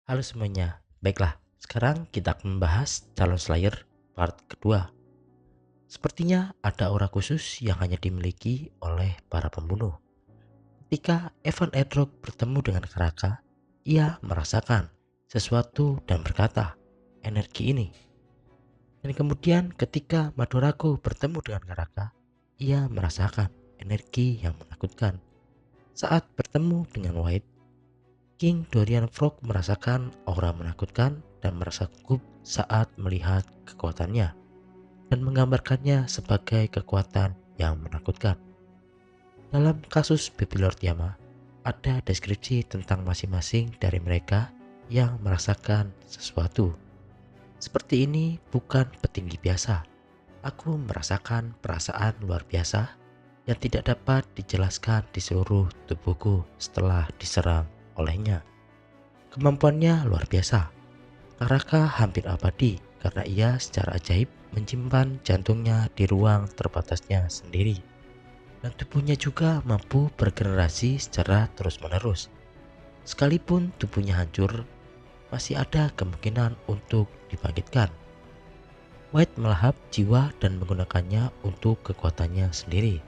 Halo semuanya, baiklah sekarang kita akan membahas calon Slayer part kedua. Sepertinya ada aura khusus yang hanya dimiliki oleh para pembunuh. Ketika Evan Edrock bertemu dengan Karaka, ia merasakan sesuatu dan berkata, energi ini. Dan kemudian ketika Madorago bertemu dengan Karaka, ia merasakan energi yang menakutkan. Saat bertemu dengan White, King Dorian Frog merasakan aura menakutkan dan merasa gugup saat melihat kekuatannya dan menggambarkannya sebagai kekuatan yang menakutkan. Dalam kasus Baby Lord Yama, ada deskripsi tentang masing-masing dari mereka yang merasakan sesuatu. Seperti ini bukan petinggi biasa. Aku merasakan perasaan luar biasa yang tidak dapat dijelaskan di seluruh tubuhku setelah diserang olehnya. Kemampuannya luar biasa. Karaka hampir abadi karena ia secara ajaib menyimpan jantungnya di ruang terbatasnya sendiri. Dan tubuhnya juga mampu bergenerasi secara terus-menerus. Sekalipun tubuhnya hancur, masih ada kemungkinan untuk dibangkitkan. White melahap jiwa dan menggunakannya untuk kekuatannya sendiri.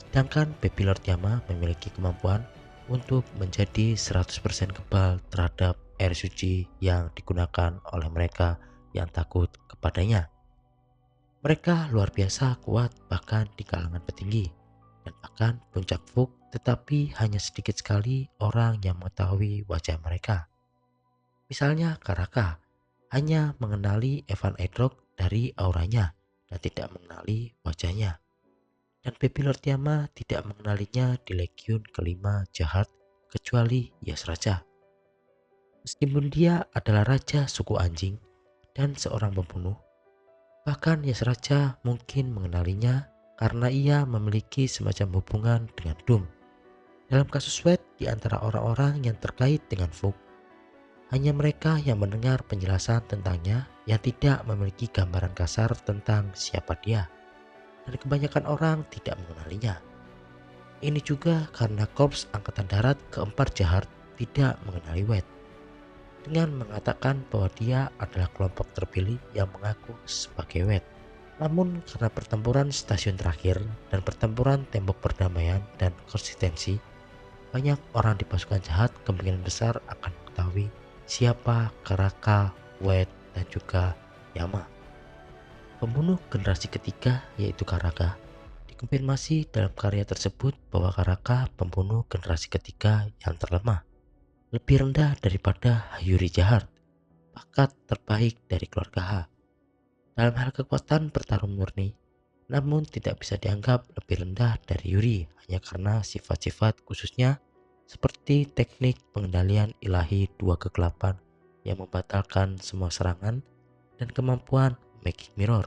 Sedangkan Baby Lord Yama memiliki kemampuan untuk menjadi 100% kebal terhadap air suci yang digunakan oleh mereka yang takut kepadanya. Mereka luar biasa kuat bahkan di kalangan petinggi dan bahkan puncak Fug, tetapi hanya sedikit sekali orang yang mengetahui wajah mereka. Misalnya Karaka hanya mengenali Evan Edrock dari auranya dan tidak mengenali wajahnya. Dan Baby Lord Yama tidak mengenalinya di Legiun kelima jahat kecuali Yas Raja. Meskipun dia adalah raja suku anjing dan seorang pembunuh, bahkan Yas Raja mungkin mengenalinya karena ia memiliki semacam hubungan dengan Doom. Dalam kasus Wade di antara orang-orang yang terkait dengan Fug, hanya mereka yang mendengar penjelasan tentangnya yang tidak memiliki gambaran kasar tentang siapa dia. Dan kebanyakan orang tidak mengenalinya. Ini juga karena Korps Angkatan Darat keempat jahat tidak mengenali Wade dengan mengatakan bahwa dia adalah kelompok terpilih yang mengaku sebagai Wade. Namun karena pertempuran stasiun terakhir dan pertempuran tembok perdamaian dan konsistensi, banyak orang di pasukan jahat kemungkinan besar akan mengetahui siapa Karaka, Wade, dan juga Yama. Pembunuh generasi ketiga yaitu Karaka. Dikonfirmasi dalam karya tersebut bahwa Karaka pembunuh generasi ketiga yang terlemah, lebih rendah daripada Hayuri Jahat, bakat terbaik dari keluarga H. Dalam hal kekuatan bertarung murni, namun tidak bisa dianggap lebih rendah dari Yuri hanya karena sifat-sifat khususnya seperti teknik pengendalian ilahi dua kegelapan yang membatalkan semua serangan dan kemampuan Magic Mirror,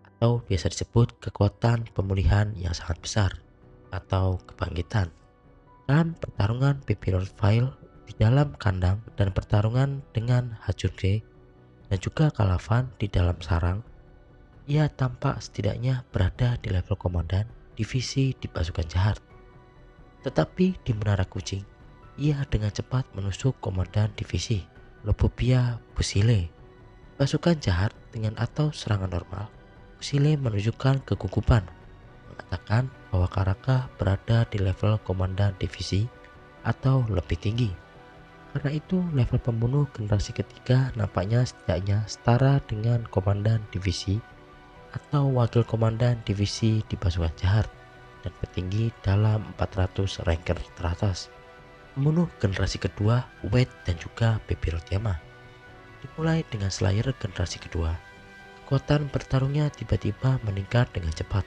atau biasa disebut kekuatan pemulihan yang sangat besar atau kebangkitan. Dalam pertarungan Baby Lord File di dalam kandang dan pertarungan dengan Hachurge dan juga Kalavan di dalam sarang, ia tampak setidaknya berada di level komandan divisi di pasukan jahat. Tetapi di Menara Kucing, ia dengan cepat menusuk komandan divisi Lobobia Busile. Pasukan jahat dengan atau serangan normal, Busile menunjukkan kegugupan, mengatakan bahwa Karaka berada di level komandan divisi atau lebih tinggi. Karena itu level pembunuh generasi ketiga nampaknya setidaknya setara dengan komandan divisi atau wakil komandan divisi di pasukan jahat dan petinggi dalam 400 ranker teratas. Pembunuh generasi kedua Wade dan juga Baby Lord Yama. Dimulai dengan Slayer generasi kedua, kekuatan bertarungnya tiba-tiba meningkat dengan cepat.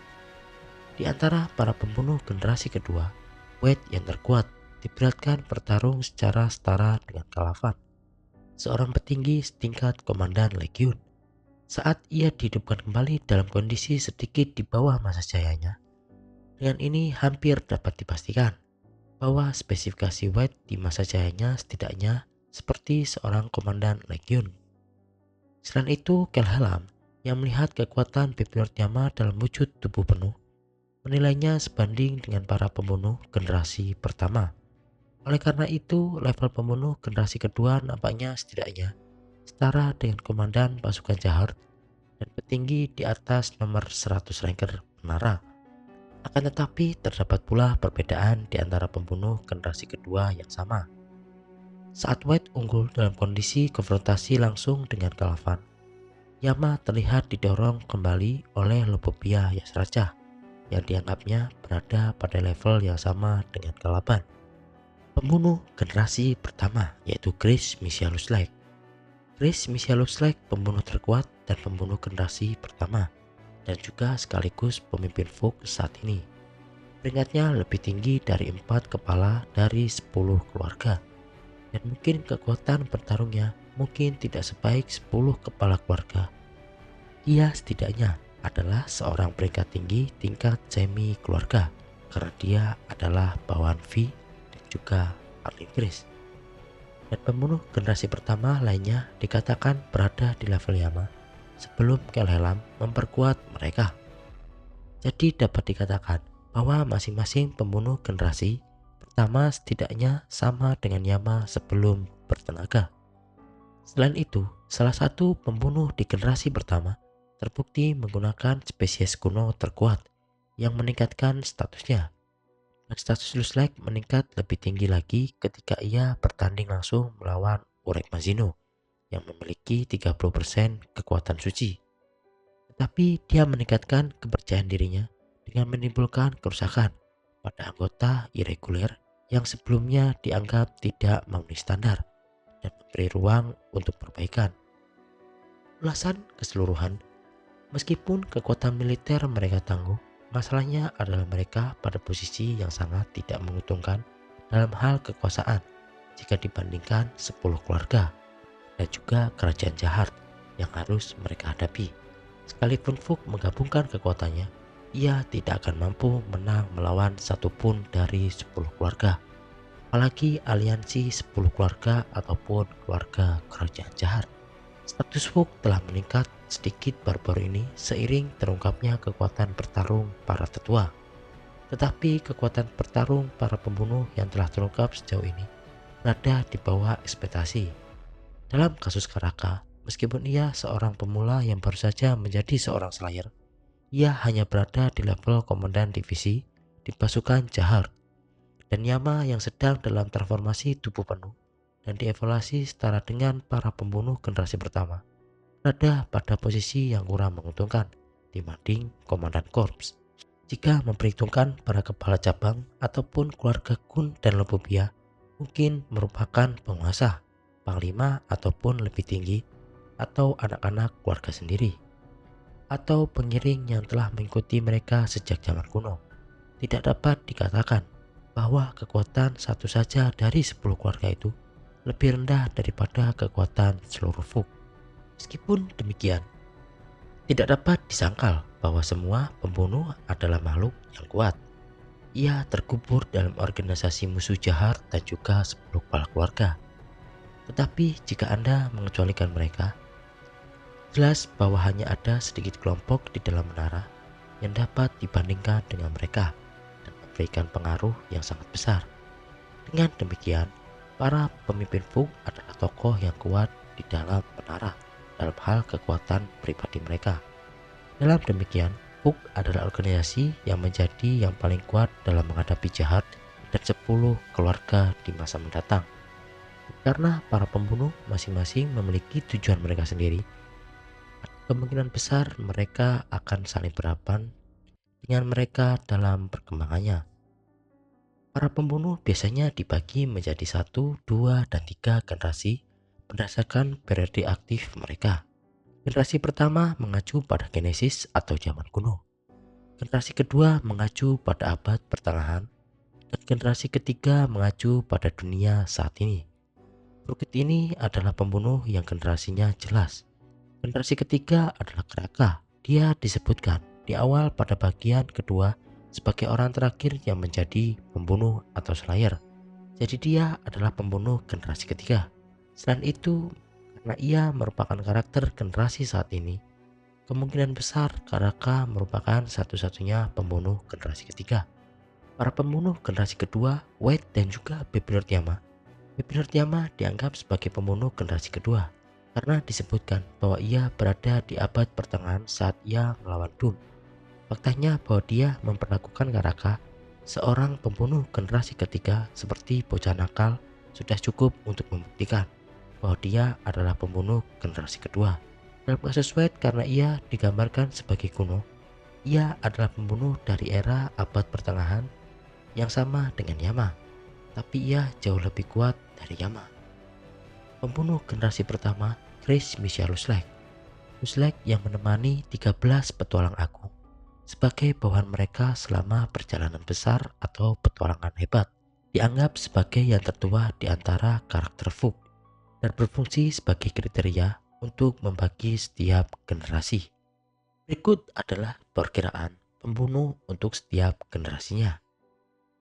Di antara para pembunuh generasi kedua, Wade yang terkuat diberatkan bertarung secara setara dengan Kalavan, seorang petinggi setingkat komandan Legiun. Saat ia dihidupkan kembali dalam kondisi sedikit di bawah masa jayanya, dengan ini hampir dapat dipastikan bahwa spesifikasi White di masa jayanya setidaknya seperti seorang komandan Legiun. Selain itu, Kelhelam yang melihat kekuatan Baby Lord Yama dalam wujud tubuh penuh menilainya sebanding dengan para pembunuh generasi pertama. Oleh karena itu, level pembunuh generasi kedua nampaknya setidaknya setara dengan komandan pasukan jahat dan petinggi di atas nomor 100 ranker menara. Akan tetapi, terdapat pula perbedaan di antara pembunuh generasi kedua yang sama. Saat White unggul dalam kondisi konfrontasi langsung dengan Calavan, Yama terlihat didorong kembali oleh Lopopia Yasraja yang dianggapnya berada pada level yang sama dengan Calaban. Pembunuh generasi pertama yaitu Chris Misialus-Lake. Chris Misialus-Lake pembunuh terkuat dan pembunuh generasi pertama dan juga sekaligus pemimpin Fug saat ini. Peringkatnya lebih tinggi dari 4 kepala dari 10 keluarga. Dan mungkin kekuatan bertarungnya mungkin tidak sebaik 10 kepala keluarga. Dia setidaknya adalah seorang peringkat tinggi tingkat semi keluarga karena dia adalah bawahan V dan juga Arlene Chris. Dan pembunuh generasi pertama lainnya dikatakan berada di level Yama sebelum Kelhelam memperkuat mereka. Jadi dapat dikatakan bahwa masing-masing pembunuh generasi pertama setidaknya sama dengan Yama sebelum bertenaga. Selain itu, salah satu pembunuh di generasi pertama terbukti menggunakan spesies kuno terkuat yang meningkatkan statusnya. Dan status Lusleg meningkat lebih tinggi lagi ketika ia bertanding langsung melawan Urek Mazino yang memiliki 30% kekuatan suci. Tetapi dia meningkatkan kepercayaan dirinya dengan menimbulkan kerusakan pada anggota irreguler yang sebelumnya dianggap tidak memenuhi standar dan memberi ruang untuk perbaikan. Ulasan keseluruhan, meskipun kekuatan militer mereka tangguh, masalahnya adalah mereka pada posisi yang sangat tidak menguntungkan dalam hal kekuasaan jika dibandingkan 10 keluarga dan juga kerajaan jahat yang harus mereka hadapi. Sekalipun Fug menggabungkan kekuatannya, ia tidak akan mampu menang melawan satupun dari 10 keluarga. Apalagi aliansi 10 keluarga ataupun keluarga kerajaan jahat. Status Fug telah meningkat sedikit baru-baru ini seiring terungkapnya kekuatan bertarung para tetua. Tetapi kekuatan bertarung para pembunuh yang telah terungkap sejauh ini berada di bawah ekspektasi. Dalam kasus Karaka, meskipun ia seorang pemula yang baru saja menjadi seorang Slayer, ia hanya berada di level komandan divisi di pasukan jahat. Dan Yama yang sedang dalam transformasi tubuh penuh dan dievaluasi setara dengan para pembunuh generasi pertama berada pada posisi yang kurang menguntungkan dibanding komandan korps. Jika memperhitungkan para kepala cabang ataupun keluarga Kun dan Lopopia mungkin merupakan penguasa, panglima ataupun lebih tinggi atau anak-anak keluarga sendiri atau pengiring yang telah mengikuti mereka sejak zaman kuno. Tidak dapat dikatakan bahwa kekuatan satu saja dari 10 keluarga itu lebih rendah daripada kekuatan seluruh Fug. Meskipun demikian, tidak dapat disangkal bahwa semua pembunuh adalah makhluk yang kuat. Ia terkubur dalam organisasi musuh jahat dan juga 10 kepala keluarga. Tetapi jika Anda mengecualikan mereka, jelas bahwa hanya ada sedikit kelompok di dalam menara yang dapat dibandingkan dengan mereka dan memberikan pengaruh yang sangat besar. Dengan demikian, para pemimpin Fug adalah tokoh yang kuat di dalam menara dalam hal kekuatan pribadi mereka. Dalam demikian, Fug adalah organisasi yang menjadi yang paling kuat dalam menghadapi jahat dan 10 keluarga di masa mendatang. Karena para pembunuh masing-masing memiliki tujuan mereka sendiri, kemungkinan besar mereka akan saling berhadapan dengan mereka dalam perkembangannya. Para pembunuh biasanya dibagi menjadi 1, 2, dan 3 generasi berdasarkan periode aktif mereka. Generasi pertama mengacu pada Genesis atau zaman kuno. Generasi kedua mengacu pada abad pertengahan. Dan generasi ketiga mengacu pada dunia saat ini. Bukit ini adalah pembunuh yang generasinya jelas. Generasi ketiga adalah Kraka. Dia disebutkan di awal pada bagian kedua sebagai orang terakhir yang menjadi pembunuh atau Slayer. Jadi dia adalah pembunuh generasi ketiga. Selain itu, karena ia merupakan karakter generasi saat ini, kemungkinan besar Karaka merupakan satu-satunya pembunuh generasi ketiga. Para pembunuh generasi kedua, White dan juga Baby Lord Yama. Baby Lord Yama dianggap sebagai pembunuh generasi kedua karena disebutkan bahwa ia berada di abad pertengahan saat ia melawan Doom. Faktanya bahwa dia memperlakukan Karaka, seorang pembunuh generasi ketiga seperti bocah nakal, sudah cukup untuk membuktikan bahwa dia adalah pembunuh generasi kedua. Dalam kasus White, karena ia digambarkan sebagai kuno, ia adalah pembunuh dari era abad pertengahan yang sama dengan Yama, tapi ia jauh lebih kuat dari Yama. Pembunuh generasi pertama, Chris Misha Luslek. Luslek yang menemani 13 petualang agung sebagai bawahan mereka selama perjalanan besar atau petualangan hebat. Dianggap sebagai yang tertua di antara karakter Fug dan berfungsi sebagai kriteria untuk membagi setiap generasi. Berikut adalah perkiraan pembunuh untuk setiap generasinya.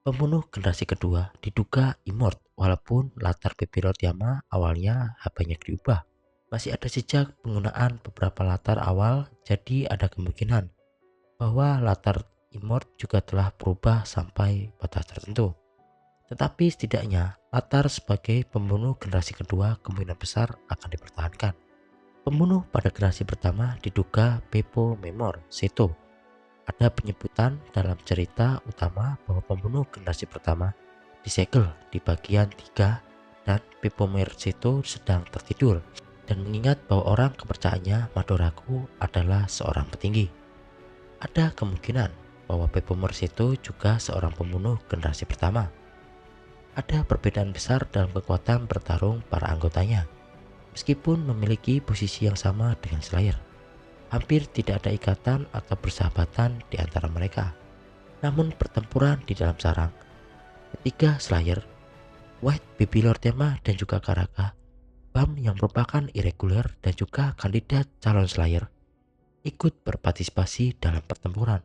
Pembunuh generasi kedua diduga Immort, walaupun latar Baby Lord Yama awalnya banyak diubah. Masih ada jejak penggunaan beberapa latar awal, jadi ada kemungkinan bahwa latar Immort juga telah berubah sampai batas tertentu. Tetapi setidaknya latar sebagai pembunuh generasi kedua kemungkinan besar akan dipertahankan. Pembunuh pada generasi pertama diduga Beppo Memor Seto. Ada penyebutan dalam cerita utama bahwa pembunuh generasi pertama disegel di bagian 3 dan Beppo Memor Seto sedang tertidur dan mengingat bahwa orang kepercayaannya Madoraku adalah seorang petinggi. Ada kemungkinan bahwa Beppo Memor Seto juga seorang pembunuh generasi pertama. Ada perbedaan besar dalam kekuatan bertarung para anggotanya, meskipun memiliki posisi yang sama dengan Slayer. Hampir tidak ada ikatan atau persahabatan di antara mereka. Namun pertempuran di dalam sarang, ketiga Slayer, White, Baby Lord Yama, dan juga Karaka, Bam yang merupakan irregular dan juga kandidat calon Slayer, ikut berpartisipasi dalam pertempuran.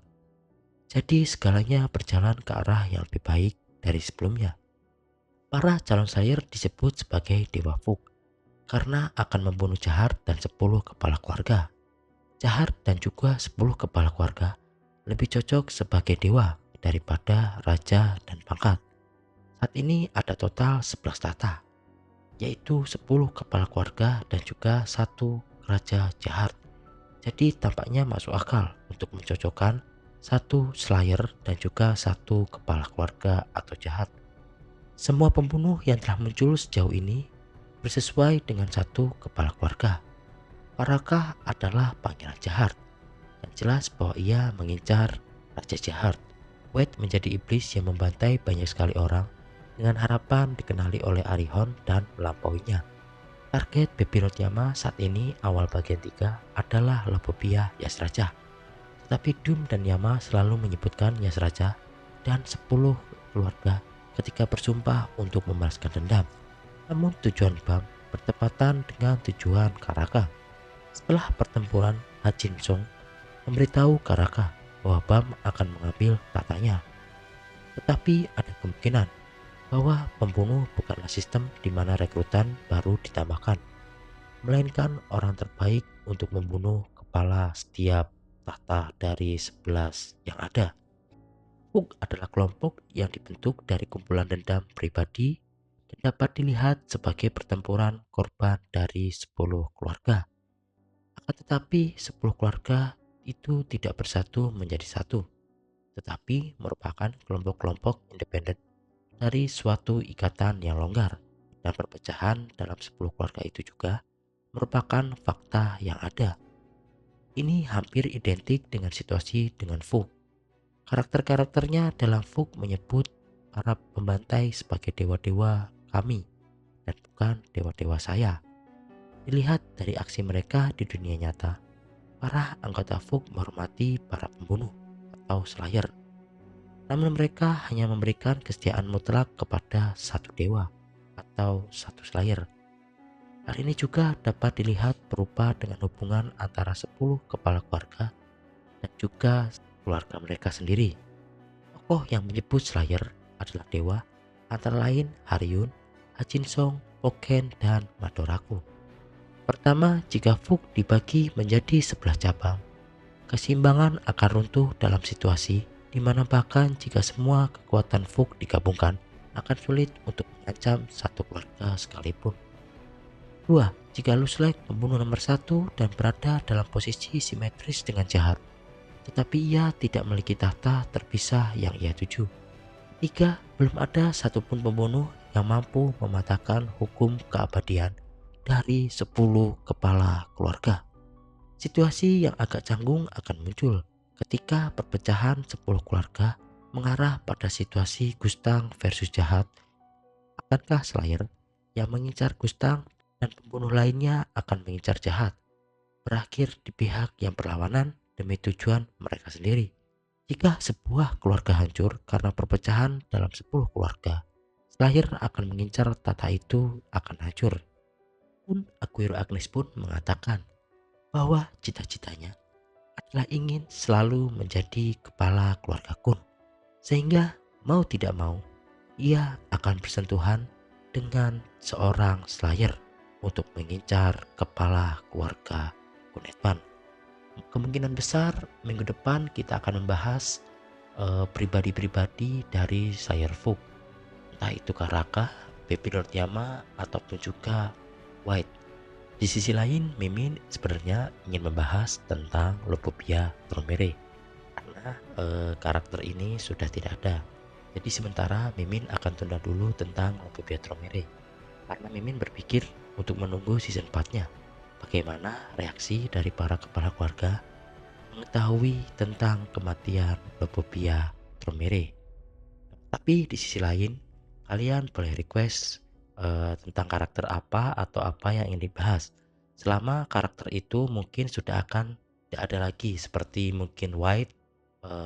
Jadi segalanya berjalan ke arah yang lebih baik dari sebelumnya. Para calon Slayer disebut sebagai Dewa Fug karena akan membunuh Jahat dan 10 kepala keluarga. Jahat dan juga 10 kepala keluarga lebih cocok sebagai dewa daripada raja dan pangkat. Saat ini ada total 11 tata, yaitu 10 kepala keluarga dan juga 1 raja Jahat. Jadi tampaknya masuk akal untuk mencocokkan 1 Slayer dan juga 1 kepala keluarga atau Jahat. Semua pembunuh yang telah muncul sejauh ini bersesuai dengan 1 kepala keluarga. Karaka adalah pangeran Jahat, dan jelas bahwa ia mengincar Raja Jahat. White menjadi iblis yang membantai banyak sekali orang dengan harapan dikenali oleh Arihon dan melampauinya. Target Baby Lord Yama saat ini awal bagian 3 adalah Lobopia Yasraja. Tetapi Doom dan Yama selalu menyebutkan Yasraja dan 10 keluarga ketika bersumpah untuk membalaskan dendam. Namun tujuan Bam bertepatan dengan tujuan Karaka. Setelah pertempuran, Hajin Song memberitahu Karaka bahwa Bam akan mengambil tatanya. Tetapi ada kemungkinan bahwa pembunuh bukanlah sistem di mana rekrutan baru ditambahkan, melainkan orang terbaik untuk membunuh kepala setiap tahta dari 11 yang ada. Fug adalah kelompok yang dibentuk dari kumpulan dendam pribadi dan dapat dilihat sebagai pertempuran korban dari 10 keluarga. Akan tetapi 10 keluarga itu tidak bersatu menjadi satu, tetapi merupakan kelompok-kelompok independen dari suatu ikatan yang longgar, dan perpecahan dalam 10 keluarga itu juga merupakan fakta yang ada. Ini hampir identik dengan situasi dengan Fug. Karakter-karakternya dalam Fug menyebut para pembantai sebagai dewa-dewa kami dan bukan dewa-dewa saya. Dilihat dari aksi mereka di dunia nyata, para anggota Fug menghormati para pembunuh atau Slayer. Namun mereka hanya memberikan kesetiaan mutlak kepada satu dewa atau satu Slayer. Hal ini juga dapat dilihat berupa dengan hubungan antara 10 kepala keluarga dan juga keluarga mereka sendiri. Tokoh yang menyebut Slayer adalah dewa antara lain Haryun, Hajin Song, Poken, dan Madoraku. Pertama, jika Fug dibagi menjadi 11 cabang, keseimbangan akan runtuh dalam situasi di di mana bahkan jika semua kekuatan Fug digabungkan, akan sulit untuk mengancam satu keluarga sekalipun. 2. Jika Lusleg membunuh nomor 1 dan berada dalam posisi simetris dengan jahat, tetapi ia tidak memiliki tahta terpisah yang ia tuju. 3. Belum ada satupun pembunuh yang mampu mematahkan hukum keabadian dari 10 kepala keluarga. Situasi yang agak canggung akan muncul ketika perpecahan 10 keluarga mengarah pada situasi Gustang versus jahat. Akankah Slayer yang mengincar Gustang dan pembunuh lainnya akan mengincar jahat, berakhir di pihak yang berlawanan demi tujuan mereka sendiri? Jika sebuah keluarga hancur karena perpecahan dalam 10 keluarga, Slayer akan mengincar tata itu akan hancur. Pun Aguero Agnes pun mengatakan bahwa cita-citanya adalah ingin selalu menjadi kepala keluarga Kun, sehingga mau tidak mau ia akan bersentuhan dengan seorang Slayer untuk mengincar kepala keluarga Kunetman. Kemungkinan besar minggu depan kita akan membahas pribadi-pribadi dari Slayer Fug, entah itu Karaka, Baby Lord Yama, ataupun juga White. Di sisi lain, Mimin sebenarnya ingin membahas tentang Lobopia Tromere karena karakter ini sudah tidak ada. Jadi sementara Mimin akan tunda dulu tentang Lobopia Tromere karena Mimin berpikir untuk menunggu season 4-nya. Bagaimana reaksi dari para kepala keluarga mengetahui tentang kematian Lobopia Tromere. Tapi di sisi lain, kalian boleh request tentang karakter apa atau apa yang ingin dibahas. Selama karakter itu mungkin sudah akan tidak ada lagi seperti mungkin White,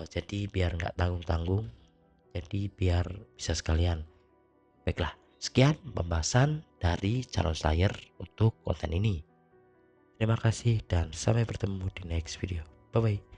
jadi biar nggak tanggung-tanggung, jadi biar bisa sekalian. Baiklah, sekian pembahasan dari calon Slayer untuk konten ini. Terima kasih dan sampai bertemu di next video. Bye bye.